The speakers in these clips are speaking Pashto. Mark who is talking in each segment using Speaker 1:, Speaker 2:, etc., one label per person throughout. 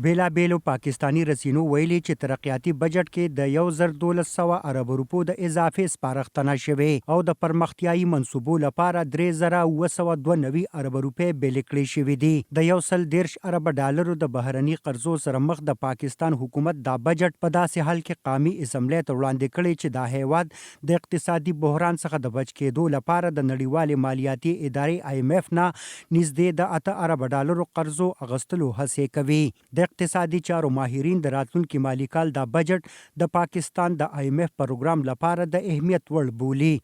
Speaker 1: بیلابیلو پاکستانی رسینو ویلي چې ترقیاتي بجټ کې د 1200 ارب روپو د اضافي سپارښتنه شوې او د پرمختیایي منصوبو لپاره 3992 ارب روپۍ بیل کړې شوې دي. د 110 ارب ډالرو د بهرني قرضو سره مخ د پاکستان حکومت دا بجټ په داسې حال کې قومي اسمبلی ته وړاندې کړی چې دا هیواد د اقتصادي بحران څخه د بچ کېدو لپاره د نړیوالې مالیاتي ادارې IMF نه نږدې د 8 ارب ډالرو قرضو اغوستلو هڅې کوي. د اقتصادي چارو ماهرین د راتلونکي مالي کال دا بجټ د پاکستان د IMF پروګرام لپاره د اهمیت وړ بولي.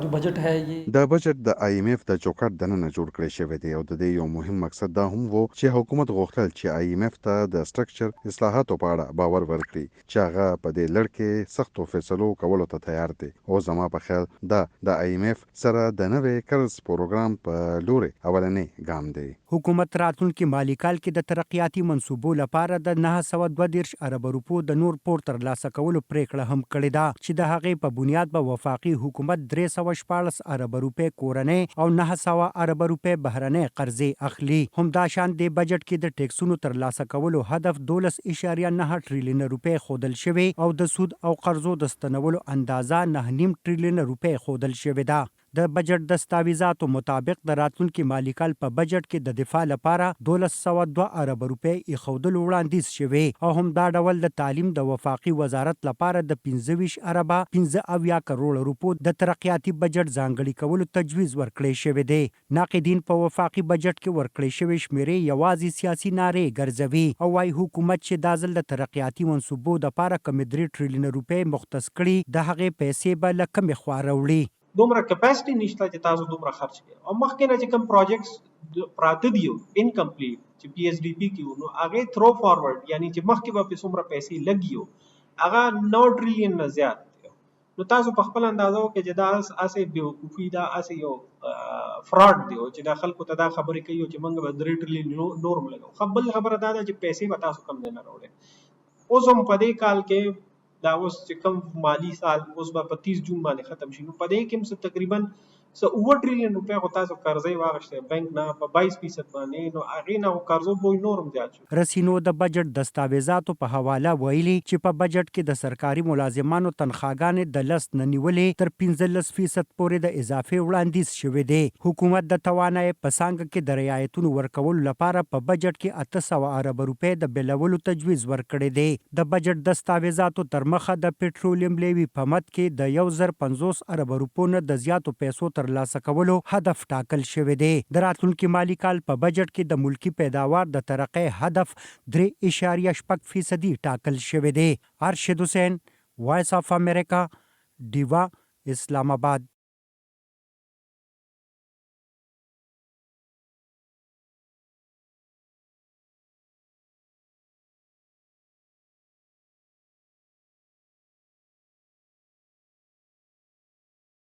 Speaker 2: جو بجټ ہے
Speaker 3: دا بجټ د IMF د چوکاټ دننه جوړ کړی شوی دی او د دې یو مهم مقصد دا هم وو چې حکومت غوښتل چې IMF ته د سټرکچر اصلاحاتو په اړه باور ورکړي چې هغه په دې لړ کې سختو فیصلو کولو ته تیار دی او زما په خیال دا د IMF سره د نوې قرض پروګرام په لوري اولنې ګام دی.
Speaker 1: حکومت راتلونکي مالي کال کې د ترقیاتي منصوبو لپاره د 932 ارب روپو د نور پور ترلاسه کولو پریکړه هم کړې ده چې د هغې په بنیاد به وفاقي حکومت 314 ارب روپۍ کورنۍ او 900 ارب روپۍ بهرنۍ قرضې اخلي. همداشان د بجټ کې د ټیکسونو ترلاسه کولو هدف 12.9 ټریلیون روپۍ ښودل شوی او د سود او قرضو د ستنولو اندازه 9.5 ټریلیون روپۍ ښودل شوې ده. د بجټ دستاویزاتو مطابق د راتلونکي مالي کال په بجټ کې د دفاع لپاره 1202 ارب روپۍ ایښودلو وړاندیز شوی او هم دا ډول د تعلیم د وفاقي وزارت لپاره د 25 ارب 15 کروڑ روپو د ترقیاتي بجټ ځانګړي کولو تجویز ورکړی شوی دی. ناقدین په وفاقي بجټ کې ورکړی شوی شمیرې یوازې سیاسي نارې ګرځوي او وايي حکومت چې دا ځل د ترقیاتي منصوبو لپاره کم 3 ټریلیون روپۍ مختص کړي د هغې پیسې به له کمې خوا راوړي.
Speaker 4: دومره کپاسټي نشته چې تاسو دومره خرچ کړئ او مخکې نه چې کوم پروجیکټس پراته دي انکمپلیټ چې PSDP کې نو هغه تھرو فارورډ یعنی چې مخکې به څومره پیسې لګیو هغه 9 ټریلیون نه زیات نو تاسو په خپل اندازو کې چې دا اسې بیوقوفي دا اسې یو فراډ دی چې دا خلکو ته دا خبرې کوي چې موږ به 3 ټریلیون نورم لګو. خپل خبره دا ده چې پیسې به تاسو کم نه راوړي. اوس هم په دې کال کې دا اوس چې کوم مالی سال اوس به په 30 جون باندې ختم شي نو په دې کې هم تقریبا 9 ټریلیون روپۍ خو تاسو قرضې واغشته بانک نه په 22% باندې نو هغې نه قرضو بوج نورم زیات شو.
Speaker 1: رسینو د بجټ دستاویزاتو په حواله ویلي چې په بجټ کې د سرکاري ملازمانو تنخواګانې د 10 نه نیولې تر 15% پورې د اضافي وړاندیز شوی دی. حکومت د توانایي په څانګه کې د رعایتونو ورکولو لپاره په بجټ کې 800 ارب روپۍ د بیلولو تجویز ورکړی دی. د بجټ دستاویزاتو تر مخه د پټرولیم لیوي په مد کې د 1050 ارب روپو نه د زیاتو پیسو ترلاسه کولو هدف ټاکل شوی دی. د راتلونکي مالي کال په بجټ کې د ملکی پیداوار د ترقۍ هدف 3.6% ټاکل شوی دی. ارشد حسین، وایس اف امریکا، ډیوا، اسلام آباد.